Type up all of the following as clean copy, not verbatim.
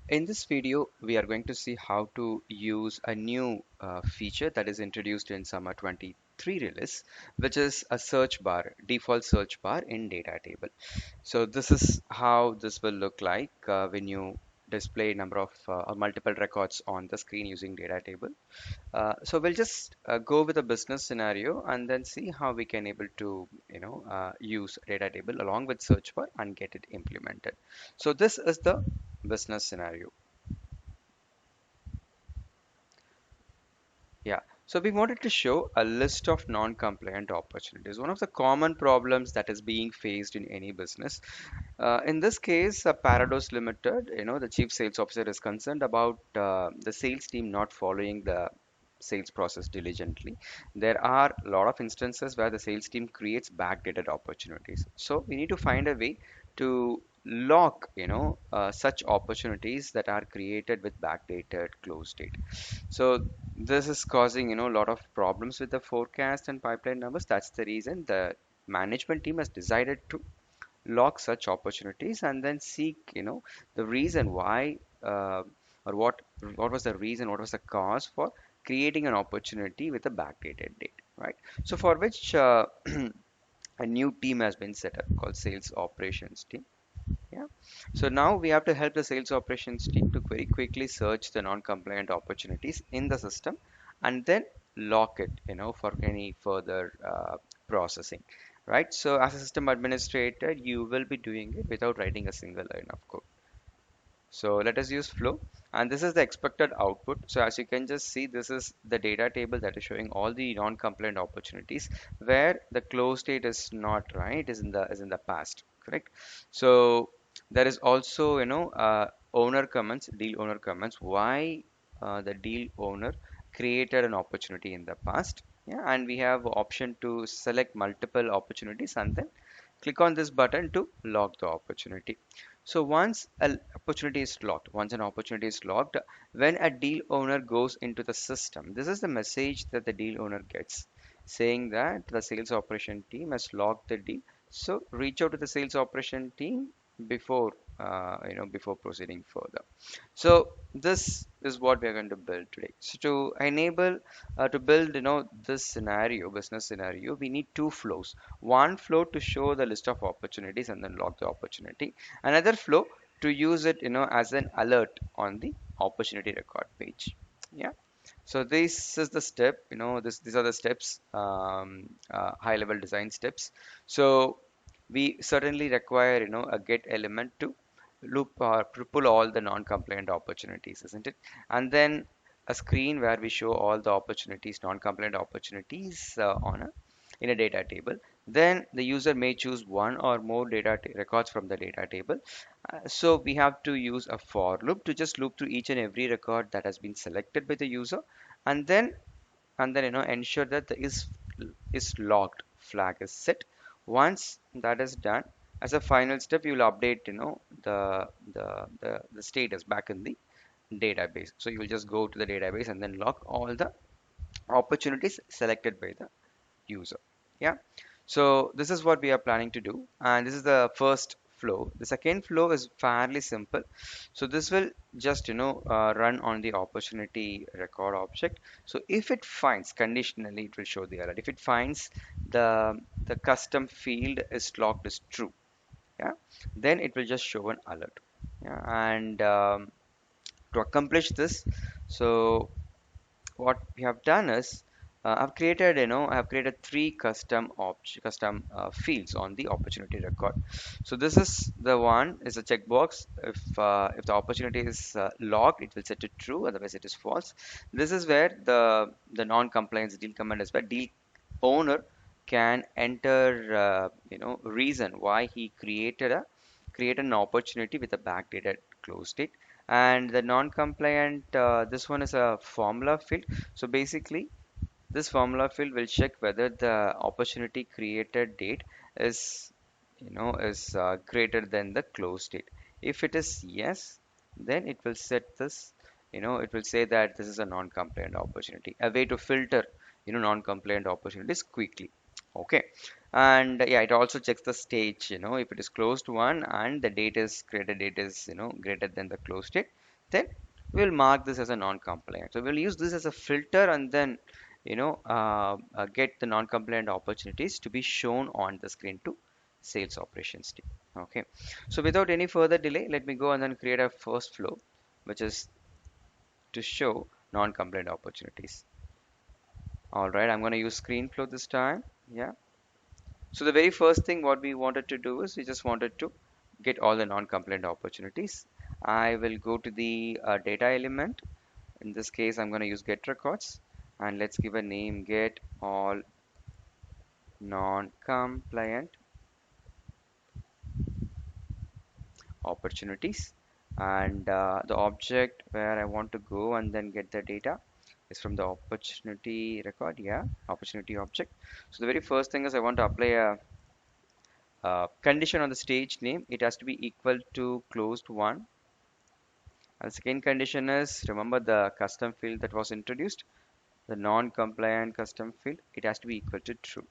In this video, we are going to see how to use a new feature that is introduced in Summer 23 release, which is a search bar, default search bar in data table. So this is how this will look like when you display number of or multiple records on the screen using data table. So we'll just go with a business scenario and then see how we can able to use data table along with search bar and get it implemented. So this is the business scenario. Yeah, so we wanted to show a list of non-compliant opportunities. One of the common problems that is being faced in any business. In this case, Paradoors Limited, the chief sales officer is concerned about the sales team not following the sales process diligently. There are a lot of instances where the sales team creates backdated opportunities. So we need to find a way to lock, such opportunities that are created with backdated close date. So this is causing, a lot of problems with the forecast and pipeline numbers. That's the reason the management team has decided to log such opportunities and then seek, the reason why or what was the reason, what was the cause for creating an opportunity with a backdated date, right? So for which a new team has been set up called sales operations team. Yeah. So now we have to help the sales operations team to very quickly search the non-compliant opportunities in the system and then lock it, for any further processing, right? So as a system administrator, you will be doing it without writing a single line of code. So let us use flow, and this is the expected output. So as you can just see, this is the data table that is showing all the non-compliant opportunities where the close date is not right, is in the past, correct? So there is also, owner comments, deal owner comments, why the deal owner created an opportunity in the past. Yeah, and we have option to select multiple opportunities and then click on this button to lock the opportunity. So once an opportunity is locked, when a deal owner goes into the system, this is the message that the deal owner gets saying that the sales operation team has locked the deal. So reach out to the sales operation team before before proceeding further. So this is what we are going to build today. So to enable to build this scenario, business scenario, we need two flows. One flow to show the list of opportunities and then lock the opportunity. Another flow to use it as an alert on the opportunity record page. Yeah. So this is the step. These are the steps, high level design steps. So we certainly require a get element to loop or to pull all the non-compliant opportunities, isn't it? And then a screen where we show all the opportunities, non-compliant opportunities on a in a data table. Then the user may choose one or more records from the data table. So we have to use a for loop to just loop through each and every record that has been selected by the user, and then ensure that the is locked flag is set. Once that is done, as a final step, you will update the status back in the database. So you will just go to the database and then lock all the opportunities selected by the user. Yeah. So this is what we are planning to do, and this is the first flow. The second flow is fairly simple. So this will just run on the opportunity record object. So if it finds conditionally, it will show the alert. If it finds the custom field is locked as true, yeah, then it will just show an alert. Yeah, and to accomplish this, so what we have done is I have created three custom fields on the opportunity record. So this is the one is a checkbox. If the opportunity is logged, it will set to true, otherwise it is false. This is where the non-compliance deal command is where deal owner can enter reason why he created an opportunity with a backdated close date. And the non-compliant, this one is a formula field. So basically this formula field will check whether the opportunity created date is greater than the close date. If it is yes, then it will set this, it will say that this is a non-compliant opportunity, a way to filter non-compliant opportunities quickly. Okay. And yeah, it also checks the stage, if it is closed one and the date is greater date is greater than the close date, then we'll mark this as a non-compliant. So we'll use this as a filter and then get the non-compliant opportunities to be shown on the screen to sales operations team. Okay, so without any further delay, let me go and then create a first flow, which is to show non-compliant opportunities. All right, I'm going to use screen flow this time. Yeah. So the very first thing what we wanted to do is we just wanted to get all the non-compliant opportunities. I will go to the data element. In this case, I'm going to use get records, and let's give a name, get all non-compliant opportunities. And the object where I want to go and then get the data is from the opportunity record. Yeah, opportunity object. So the very first thing is I want to apply a condition on the stage name. It has to be equal to closed one. And the second condition is, remember the custom field that was introduced, the non-compliant custom field, it has to be equal to true.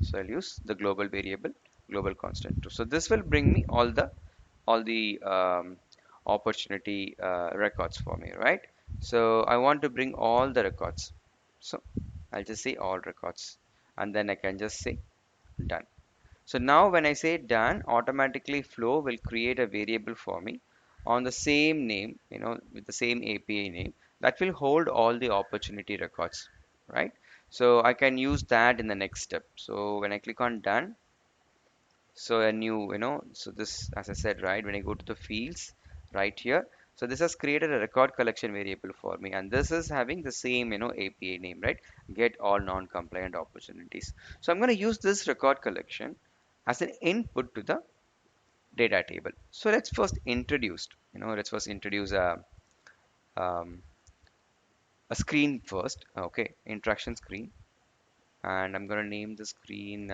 So I'll use the global variable, global constant true. So this will bring me all the opportunity records for me, right? So I want to bring all the records. So I'll just say all records, and then I can just say done. So now when I say done, automatically Flow will create a variable for me on the same name, with the same API name that will hold all the opportunity records, right? So I can use that in the next step. So when I click on done, so a new, so this, as I said, right, when I go to the fields right here, so this has created a record collection variable for me, and this is having the same, API name, right? Get all non-compliant opportunities. So I'm going to use this record collection as an input to the data table. So let's first introduce a screen first. Okay, interaction screen, and I'm going to name the screen,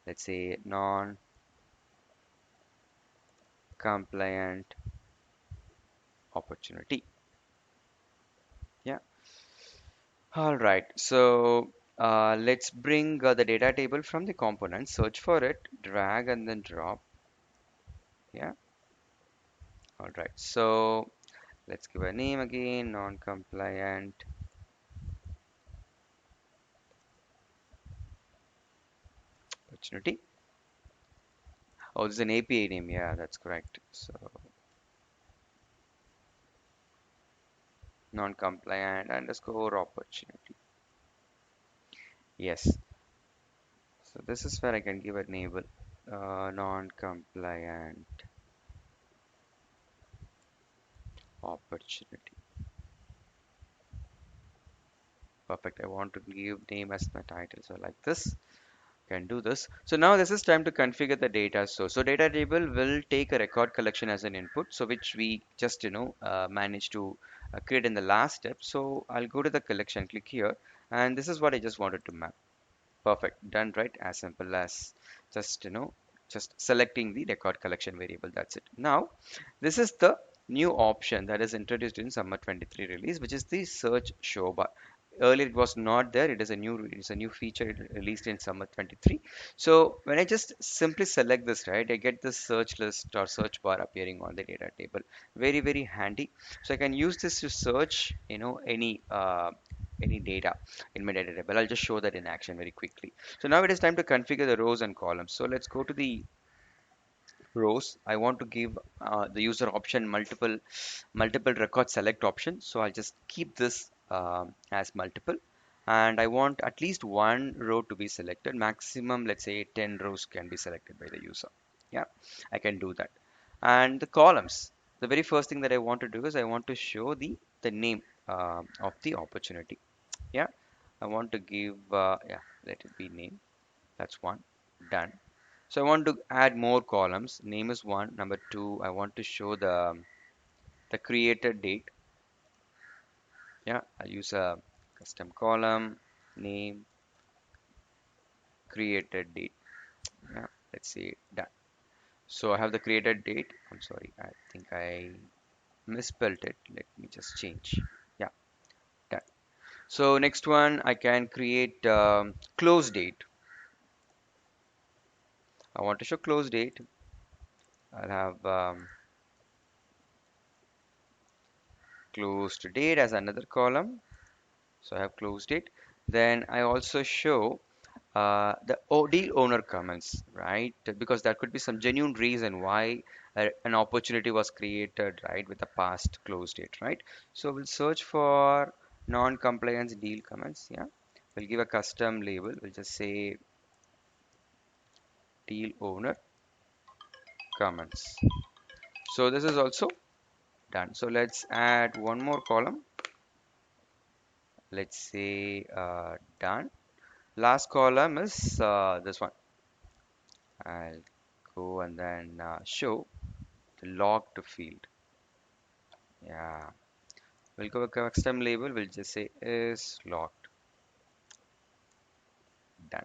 let's say non-compliant opportunity. Yeah. All right. So let's bring the data table from the component, search for it, drag and then drop. Yeah. All right. So let's give a name again, non-compliant opportunity. Oh, this is an API name. Yeah, that's correct. So non-compliant underscore opportunity. Yes. So this is where I can give a label, non-compliant opportunity. Perfect. I want to give name as my title. So like this, can do this. So now this is time to configure the data. So data table will take a record collection as an input. So which we just, managed to create in the last step. So I'll go to the collection, click here, and this is what I just wanted to map. Perfect. Done, right? As simple as just, just selecting the record collection variable. That's it. Now, this is the new option that is introduced in summer 23 release, which is the search show bar. Earlier it was not there. It is a new feature released in summer 23. So when I just simply select this, right, I get this search list or search bar appearing on the data table. Very, very handy. So I can use this to search, any data in my data table. I'll just show that in action very quickly. So now it is time to configure the rows and columns. So let's go to the rows. I want to give the user option multiple record select option. So I'll just keep this as multiple. And I want at least one row to be selected. Maximum, let's say 10 rows can be selected by the user. Yeah, I can do that. And the columns. The very first thing that I want to do is I want to show the name of the opportunity. Yeah, I want to give, yeah, let it be name. That's one. Done. So I want to add more columns. Name is one. Number two, I want to show the created date. Yeah, I'll use a custom column, name, created date. Yeah, let's see, done. So I have the created date. I'm sorry, I think I misspelled it. Let me just change. Yeah, done. So next one, I can create close date. I want to show close date. I'll have closed date as another column. So I have closed it. Then I also show deal owner comments, right? Because there could be some genuine reason why an opportunity was created, right, with the past close date, right? So we'll search for non-compliance deal comments. Yeah, we'll give a custom label. We'll just say deal owner comments. So this is also done. So let's add one more column. Let's say done. Last column is this one. I'll go and then show the logged field. Yeah, we'll go a custom label. We'll just say is logged. Done.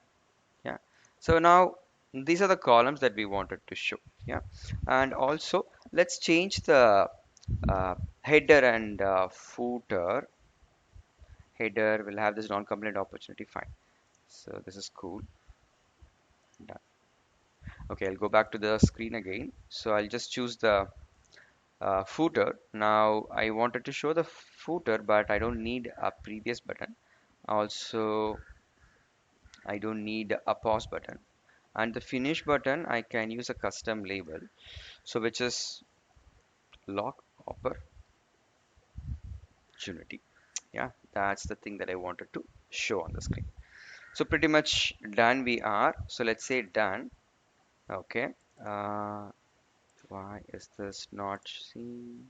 Yeah. So now these are the columns that we wanted to show. Yeah, and also let's change the header and footer. Header will have this non-compliant opportunity. Fine. So this is cool. Done. Okay, I'll go back to the screen again. So I'll just choose the footer. Now I wanted to show the footer, but I don't need a previous button. Also, I don't need a pause button. And the finish button, I can use a custom label. So which is lock opportunity. Yeah, that's the thing that I wanted to show on the screen. So pretty much done we are. So let's say done. Okay. Uh, why is this not seen?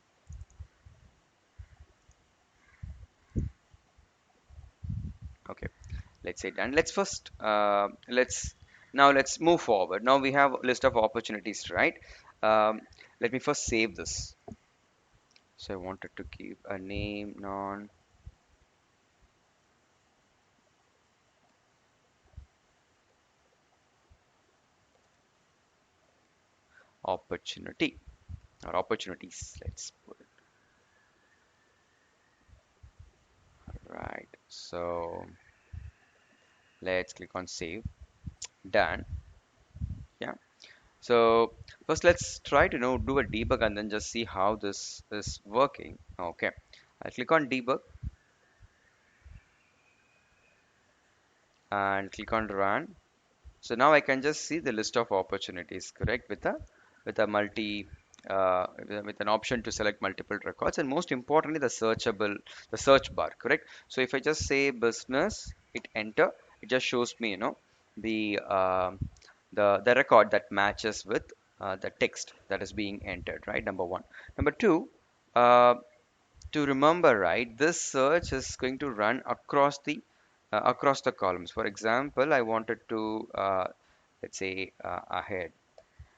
Okay. Let's say done. Let's first let's move forward. Now we have a list of opportunities, right? Um, let me first save this. So I wanted to give a name non opportunity or opportunities. Let's put it right. So let's click on save. Done. Yeah. So first let's try to do a debug and then just see how this is working. Okay. I'll click on debug and click on run. So now I can just see the list of opportunities, correct, with a multi with an option to select multiple records, and most importantly the search bar, correct. So if I just say business, hit enter, it just shows me the the record that matches with the text that is being entered, right? Number one. Number two, uh, to remember, right, this search is going to run across the columns. For example, I wanted to let's say ahead.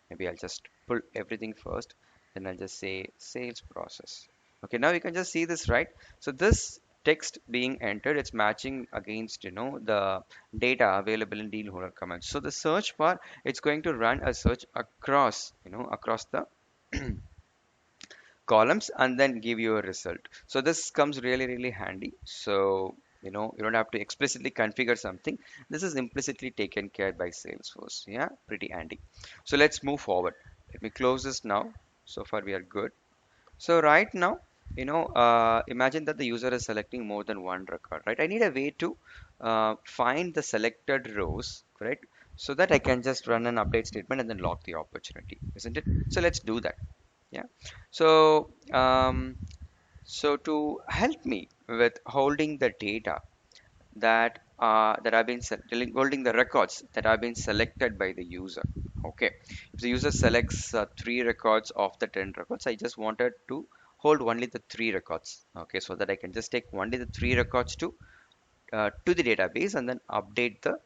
Maybe I'll just pull everything first, then I'll just say sales process. Okay, now you can just see this, right? So this text being entered, it's matching against the data available in deal owner comments. So the search bar, it's going to run a search across across the columns and then give you a result. So this comes really handy. So you don't have to explicitly configure something. This is implicitly taken care by Salesforce. Yeah, pretty handy. So let's move forward. Let me close this now. So far we are good. So right now, imagine that the user is selecting more than one record, right? I need a way to find the selected rows, correct? So that I can just run an update statement and then lock the opportunity, isn't it? So let's do that. Yeah. So, so to help me with holding the data that have been holding the records that have been selected by the user. Okay. If the user selects three records of the 10 records, I just wanted to hold only the three records. Okay. So that I can just take only the three records to the database and then update the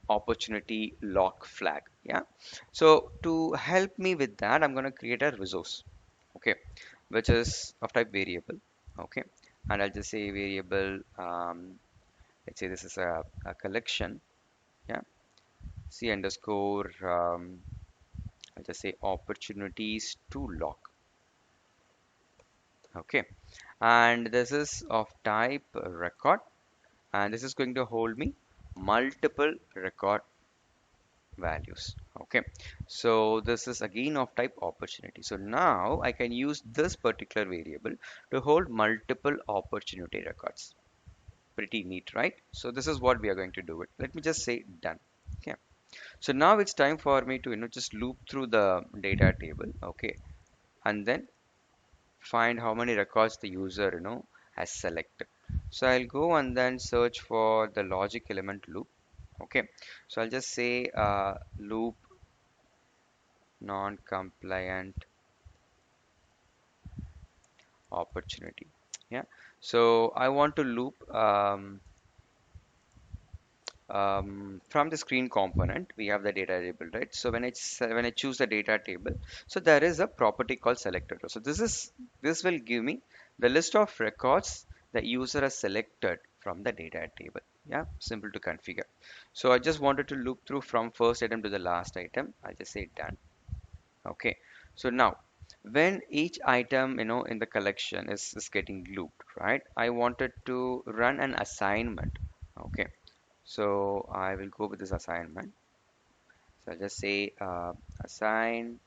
opportunity lock flag. Yeah. So to help me with that, I'm going to create a resource. Okay, which is of type variable. Okay, and I'll just say variable. Let's say this is a collection. Yeah, c underscore. I'll just say opportunities to lock. Okay, and this is of type record, and this is going to hold me multiple record values. Okay, so this is again of type opportunity. So now I can use this particular variable to hold multiple opportunity records. Pretty neat, right? So this is what we are going to do it. Let me just say done. Okay, so now it's time for me to just loop through the data table. Okay, and then find how many records the user has selected. So I'll go and then search for the logic element loop. Okay, so I'll just say loop non-compliant opportunity. Yeah, so I want to loop from the screen component. We have the data table, right? So when I choose the data table, so there is a property called selected. So this will give me the list of records the user has selected from the data table. Yeah, simple to configure. So I just wanted to loop through from first item to the last item. I'll just say done. Okay, so now when each item in the collection is getting looped, right? I wanted to run an assignment. Okay, so I will go with this assignment. So I'll just say assign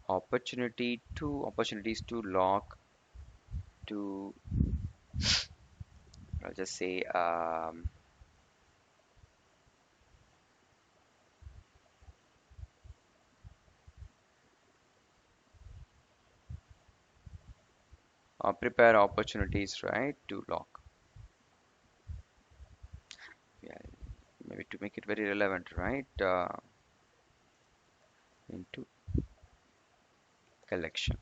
opportunities to lock to, I'll just say prepare opportunities, right, to lock. Yeah, maybe to make it very relevant, right, into collection.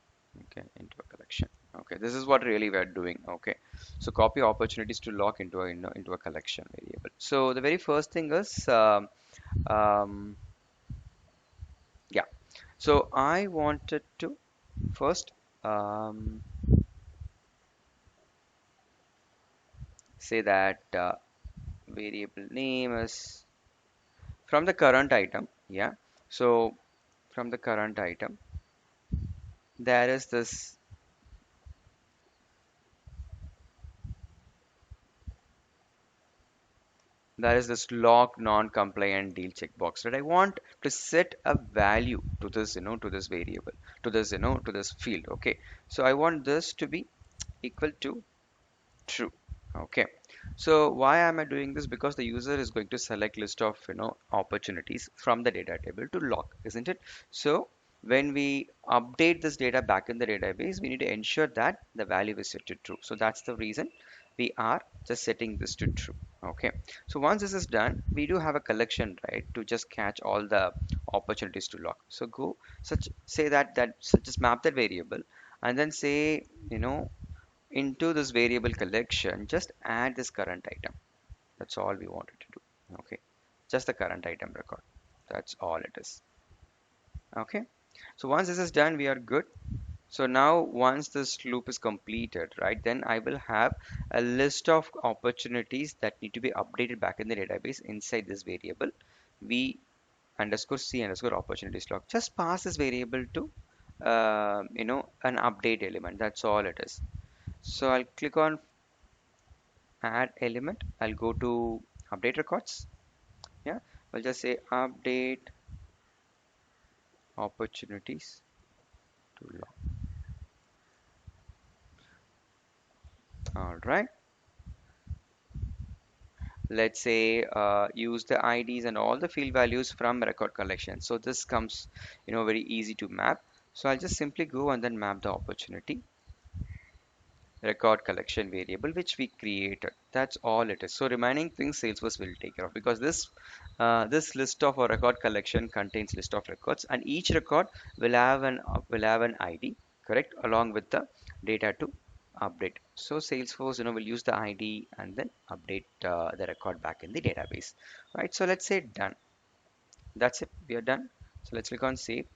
Okay, into a collection. Okay, this is what really we're doing. Okay, so copy opportunities to lock into a into a collection variable. So the very first thing is um, yeah, so I wanted to first um, say that variable name is from the current item. Yeah, so from the current item there is this lock non-compliant deal checkbox that I want to set a value to this to this variable, to this to this field. Okay, so I want this to be equal to true. Okay, so why am I doing this? Because the user is going to select list of opportunities from the data table to lock, isn't it? So when we update this data back in the database, we need to ensure that the value is set to true. So that's the reason we are just setting this to true. Okay, so once this is done, we do have a collection, right, to just catch all the opportunities to lock. So go such say that so just map that variable and then say into this variable collection, just add this current item. That's all we wanted to do. Okay, just the current item record. That's all it is. Okay, so once this is done, we are good. So now once this loop is completed, right, then I will have a list of opportunities that need to be updated back in the database inside this variable v underscore c underscore opportunities log. Just pass this variable to an update element. That's all it is. So I'll click on add element. I'll go to update records. Yeah, I'll just say update opportunities to log. All right, let's say use the IDs and all the field values from record collection. So this comes very easy to map. So I'll just simply go and then map the opportunity record collection variable which we created. That's all it is. So remaining things Salesforce will take care of, because this list of a record collection contains list of records, and each record will have an ID, correct, along with the data to update. So Salesforce will use the ID and then update the record back in the database, right? So let's say done. That's it. We are done. So let's click on save.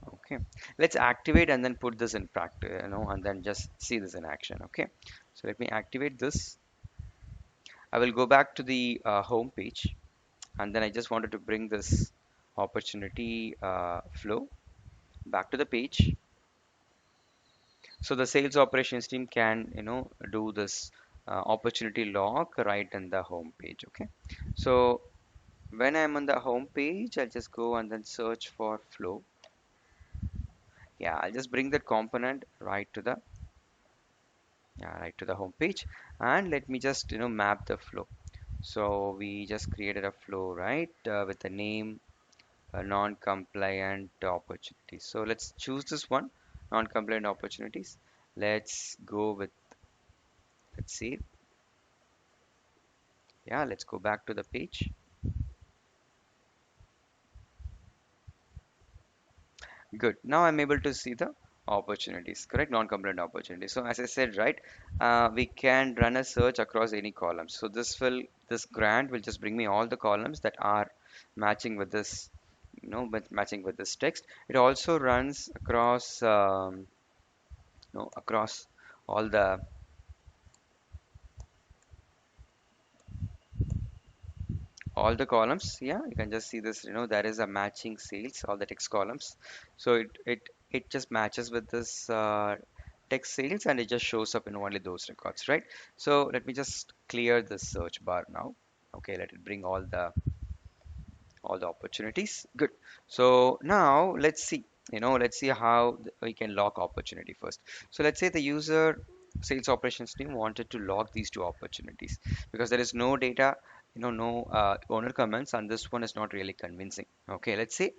Okay, let's activate and then put this in practice, and then just see this in action. Okay, so let me activate this. I will go back to the home page, and then I just wanted to bring this opportunity flow back to the page, so the sales operations team can do this opportunity log right in the home page. Okay, so when I'm on the home page, I'll just go and then search for flow. Yeah, I'll just bring that component right to the home page, and let me just map the flow. So we just created a flow, right, with the name non-compliant opportunities. So let's choose this one, non-compliant opportunities. Let's go with, let's see, yeah, let's go back to the page. Good. Now I'm able to see the opportunities, correct? Non-compliant opportunities. So as I said, right, we can run a search across any columns. So this grant will just bring me all the columns that are matching with this, matching with this text. It also runs across, across all the columns. Yeah, you can just see this, there is a matching sales, all the text columns. So it just matches with this text sales, and it just shows up in only those records, right? So let me just clear the search bar now. Okay, let it bring all the opportunities. Good. So now let's see how we can log opportunity first. So let's say the user sales operations team wanted to log these two opportunities because there is no data, no owner comments, and this one is not really convincing. Okay, let's say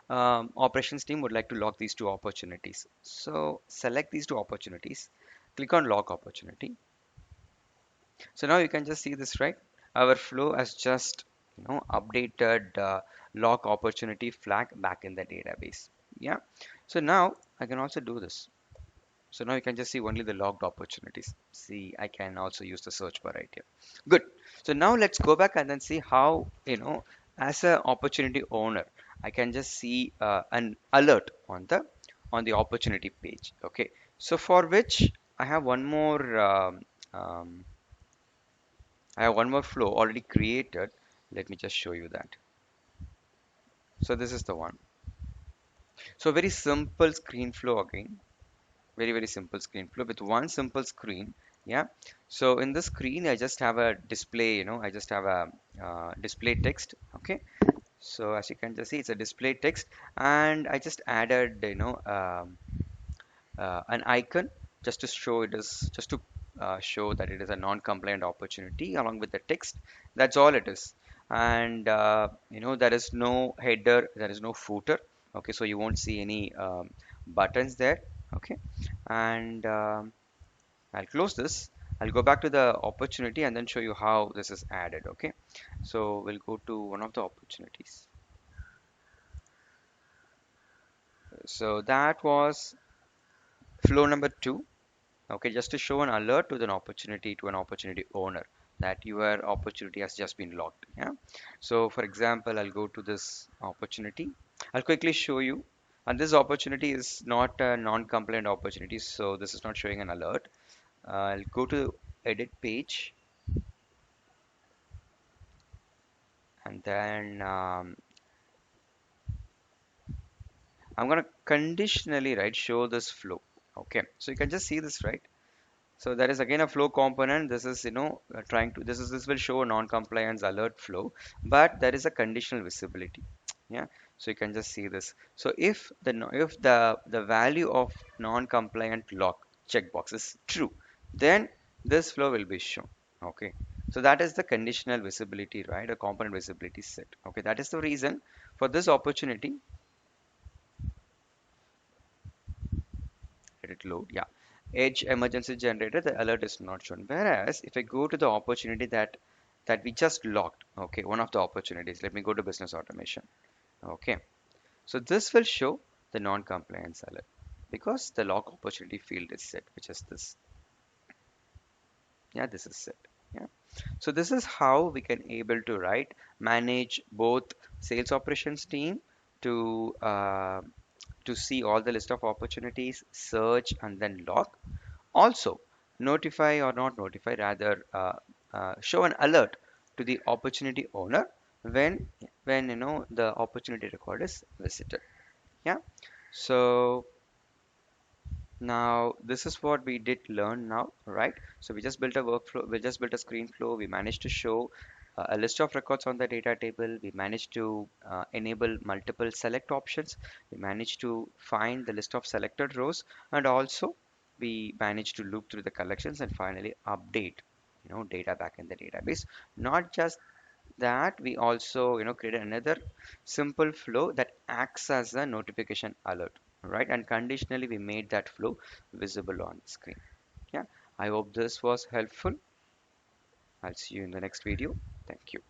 operations team would like to log these two opportunities. So select these two opportunities, click on log opportunity. So now you can just see this, right? Our flow has just, updated lock opportunity flag back in the database. Yeah. So now I can also do this. So now you can just see only the logged opportunities. See, I can also use the search bar right here. Good. So now let's go back and then see how, as an opportunity owner, I can just see an alert on the opportunity page. Okay. So for which I have one more um, I have one more flow already created. Let me just show you that. So this is the one. So very simple screen flow again. Very simple screen flow with one simple screen. Yeah. So in this screen, I just have a display, I just have a display text. Okay. So as you can just see, it's a display text, and I just added, an icon just to show it is just to show that it is a non-compliant opportunity along with the text. That's all it is. And there is no header, there is no footer. Okay, so you won't see any buttons there. Okay, and I'll close this. I'll go back to the opportunity and then show you how this is added. Okay, so we'll go to one of the opportunities. So that was flow number 2. Okay, just to show an alert to an opportunity owner that your opportunity has just been locked. Yeah. So for example, I'll go to this opportunity. I'll quickly show you. And this opportunity is not a non-compliant opportunity, so this is not showing an alert. I'll go to edit page, and then I'm gonna conditionally, right, show this flow. Okay, so you can just see this, right? So there is again a flow component. This is, trying to, this will show a non-compliance alert flow, but there is a conditional visibility. Yeah. So you can just see this. So if the value of non-compliant lock checkbox is true, then this flow will be shown. Okay. So that is the conditional visibility, right? A component visibility set. Okay. That is the reason for this opportunity. Let it load. Yeah. Edge emergency generator, the alert is not shown. Whereas if I go to the opportunity that we just locked, okay, one of the opportunities, let me go to business automation. Okay. So this will show the non-compliance alert because the lock opportunity field is set, which is this. Yeah, this is set. Yeah. So this is how we can able to manage both sales operations team to see all the list of opportunities, search and then log. Also, notify or not notify, rather show an alert to the opportunity owner when the opportunity record is visited. Yeah. So Now, this is what we did learn now, right? So we just built a workflow, we just built a screen flow. We managed to show a list of records on the data table. We managed to enable multiple select options. We managed to find the list of selected rows, and also we managed to loop through the collections and finally update, data back in the database. Not just that, we also created another simple flow that acts as a notification alert, right? And conditionally we made that flow visible on the screen. Yeah, I hope this was helpful. I'll see you in the next video. Thank you.